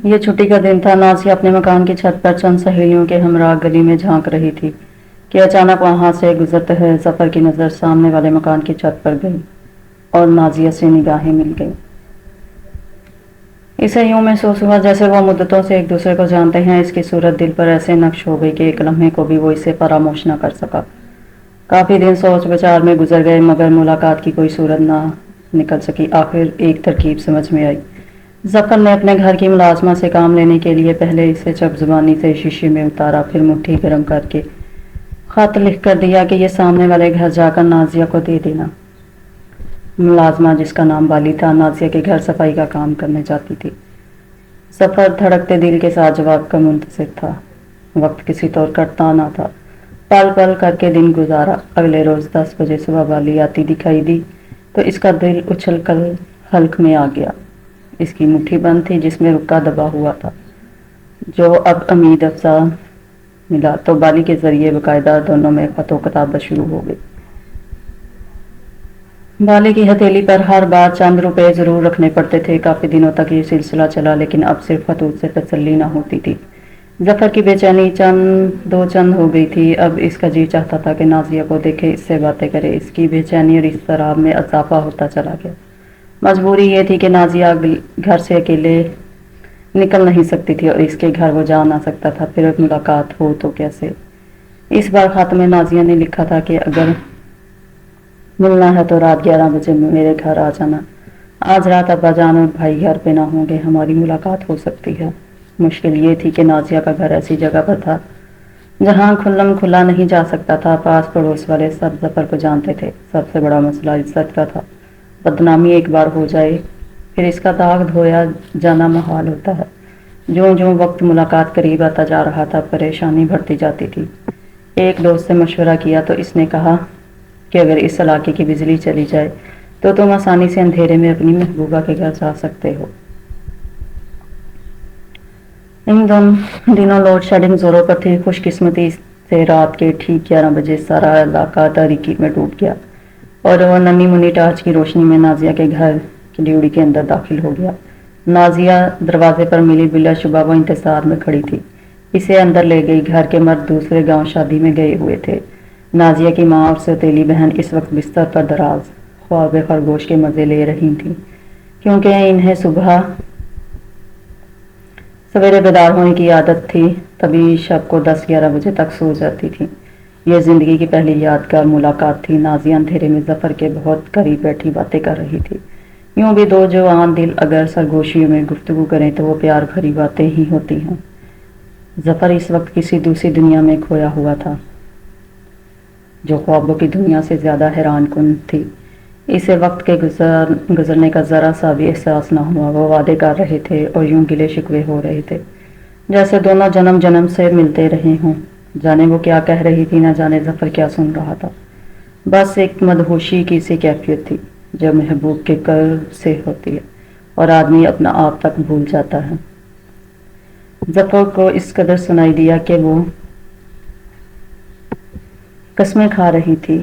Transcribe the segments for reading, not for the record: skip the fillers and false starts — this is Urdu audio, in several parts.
یہ چھٹی کا دن تھا۔ نازیہ اپنے مکان کی چھت پر چند سہیلیوں کے ہمراہ گلی میں جھانک رہی تھی کہ اچانک وہاں سے گزرتے ہوئے ظفر کی نظر سامنے والے مکان کی چھت پر گئی اور نازیہ سے نگاہیں مل گئی۔ اسے یوں محسوس ہوا جیسے وہ مدتوں سے ایک دوسرے کو جانتے ہیں۔ اس کی صورت دل پر ایسے نقش ہو گئی کہ ایک لمحے کو بھی وہ اسے فراموش نہ کر سکا۔ کافی دن سوچ بچار میں گزر گئے مگر ملاقات کی کوئی صورت نہ نکل سکی۔ آخر ایک ترکیب سمجھ میں آئی۔ ظفر نے اپنے گھر کی ملازمہ سے کام لینے کے لیے پہلے اسے چپ زبانی سے شیشے میں اتارا، پھر مٹھی گرم کر کے خط لکھ کر دیا کہ یہ سامنے والے گھر جا کر نازیہ کو دے دینا۔ ملازمہ جس کا نام بالی تھا نازیہ کے گھر صفائی کا کام کرنے جاتی تھی۔ ظفر دھڑکتے دل کے ساتھ جواب کا منتظر تھا۔ وقت کسی طور کٹتا نہ تھا۔ پل پل کر کے دن گزارا۔ اگلے روز 10 بجے صبح بالی آتی دکھائی دی تو اس کا دل اچھل کر حلق میں آ گیا۔ اس کی مٹھی بند تھی جس میں رکا دبا ہوا تھا، جو اب امید افزا ملا تو بالی کے ذریعے باقاعدہ دونوں میں خط و کتابت شروع ہو گئی۔ بالی کی ہتھیلی پر ہر بار چند روپے ضرور رکھنے پڑتے تھے۔ کافی دنوں تک یہ سلسلہ چلا لیکن اب صرف خطوط سے تسلی نہ ہوتی تھی۔ ظفر کی بے چینی چند ہو گئی تھی۔ اب اس کا جی چاہتا تھا کہ نازیہ کو دیکھے، اس سے باتیں کرے۔ اس کی بے چینی اور اضطراب میں اضافہ ہوتا چلا گیا۔ مجبوری یہ تھی کہ نازیہ گھر سے اکیلے نکل نہیں سکتی تھی اور اس کے گھر وہ جا نہ سکتا تھا، پھر ملاقات ہو تو کیسے۔ اس بار خط میں نازیہ نے لکھا تھا کہ اگر ملنا ہے تو رات 11 بجے میرے گھر آ جانا۔ آج رات ابا جان اور بھائی گھر پہ نہ ہوں گے، ہماری ملاقات ہو سکتی ہے۔ مشکل یہ تھی کہ نازیہ کا گھر ایسی جگہ پر تھا جہاں کھلم کھلا نہیں جا سکتا تھا۔ پاس پڑوس والے سب ظفر کو جانتے تھے۔ سب سے بڑا مسئلہ عزت کا تھا۔ بدنامی ایک بار ہو جائے پھر اس کا داغ دھویا جانا محال ہوتا ہے۔ جوں جوں وقت ملاقات قریب آتا جا رہا تھا پریشانی بڑھتی جاتی تھی۔ ایک دوست سے مشورہ کیا تو اس نے کہا کہ اگر اس علاقے کی بجلی چلی جائے تو تم آسانی سے اندھیرے میں اپنی محبوبہ کے گھر جا سکتے ہو۔ ان دنوں لوڈ شیڈنگ زوروں پر تھی۔ خوش قسمتی سے رات کے ٹھیک 11 بجے سارا علاقہ تاریکی میں ڈوب گیا اور وہ ننھی منی ٹارچ کی روشنی میں نازیہ کے گھر کی ڈیوڑی کے اندر داخل ہو گیا۔ نازیہ دروازے پر ملی، بلا شبہ وہ انتظار میں کھڑی تھی۔ اسے اندر لے گئی۔ گھر کے مرد دوسرے گاؤں شادی میں گئے ہوئے تھے۔ نازیہ کی ماں اور سوتیلی بہن اس وقت بستر پر دراز خواب خرگوش کے مزے لے رہی تھیں، کیونکہ انہیں سویرے بیدار ہونے کی عادت تھی، تبھی شب کو 10-11 بجے تک سو جاتی تھی۔ یہ زندگی کی پہلی یادگار ملاقات تھی۔ نازیہ اندھیرے میں ظفر کے بہت قریب بیٹھی باتیں کر رہی تھی۔ یوں بھی دو جوان دل اگر سرگوشیوں میں گفتگو کریں تو وہ پیار بھری باتیں ہی ہوتی ہیں۔ ظفر اس وقت کسی دوسری دنیا میں کھویا ہوا تھا جو خوابوں کی دنیا سے زیادہ حیران کن تھی۔ اسے وقت کے گزرنے کا ذرا سا بھی احساس نہ ہوا۔ وہ وعدے کر رہے تھے اور یوں گلے شکوے ہو رہے تھے جیسے دونوں جنم جنم سے ملتے رہے ہوں۔ جانے وہ کیا کہہ رہی تھی، نہ جانے ظفر کیا سن رہا تھا۔ بس ایک مدہوشی کی سی کیفیت تھی جو محبوب کے قرب سے ہوتی ہے اور آدمی اپنا آپ تک بھول جاتا ہے۔ ظفر کو اس قدر سنائی دیا کہ وہ قسمیں کھا رہی تھی۔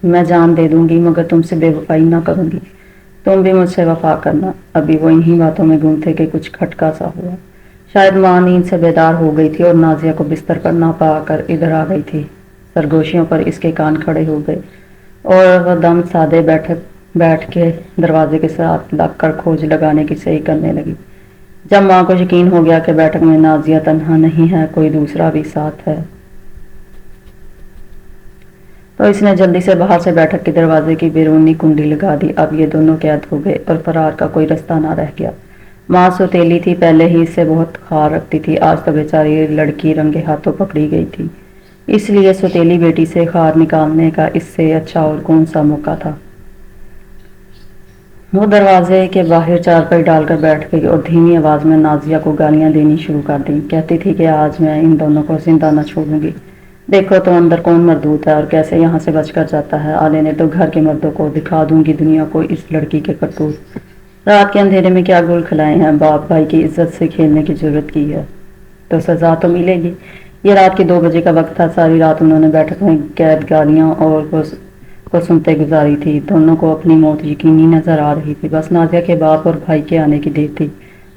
میں جان دے دوں گی مگر تم سے بے وفائی نہ کروں گی، تم بھی مجھ سے وفا کرنا۔ ابھی وہ انہی باتوں میں گم تھے کہ کچھ کھٹکا سا ہوا۔ شاید ماں نیند سے بیدار ہو گئی تھی اور نازیہ کو بستر پر نہ پا کر ادھر آ گئی تھی۔ سرگوشیوں پر اس کے کان کھڑے ہو گئے اور وہ دم سادے بیٹھ کے دروازے کے ساتھ لگ کر کھوج لگانے کی صحیح کرنے لگی۔ جب ماں کو یقین ہو گیا کہ بیٹھک میں نازیہ تنہا نہیں ہے، کوئی دوسرا بھی ساتھ ہے، تو اس نے جلدی سے باہر سے بیٹھک کے دروازے کی بیرونی کنڈی لگا دی۔ اب یہ دونوں قید ہو گئے اور فرار کا کوئی رستہ نہ رہ گیا۔ ماں سوتیلی تھی، پہلے ہی اس سے بہت خار رکھتی تھی، آج تو بیچاری لڑکی رنگے ہاتھوں پکڑی گئی تھی، اس لیے سوتیلی بیٹی سے خار نکالنے کا اس سے اچھا اور کون سا موقع تھا۔ وہ دروازے کے باہر چارپائی ڈال کر بیٹھ گئی اور دھیمی آواز میں نازیہ کو گالیاں دینی شروع کر دیں۔ کہتی تھی کہ آج میں ان دونوں کو زندہ نہ چھوڑوں گی۔ دیکھو تو اندر کون مردود ہے اور کیسے یہاں سے بچ کر جاتا ہے۔ آلے نے تو گھر کے مردوں کو دکھا دوں گی دنیا کو اس لڑکی کے کرتوت۔ رات کے اندھیرے میں کیا گل کھلائے ہیں، باپ بھائی کی عزت سے کھیلنے کی ضرورت کی ہے تو سزا تو ملے گی۔ یہ رات کے 2 بجے کا وقت تھا۔ ساری رات انہوں نے بیٹھک میں قید گالیاں اور کو سنتے گزاری تھی۔ دونوں کو اپنی موت یقینی نظر آ رہی تھی، بس نازیہ کے باپ اور بھائی کے آنے کی دیر تھی۔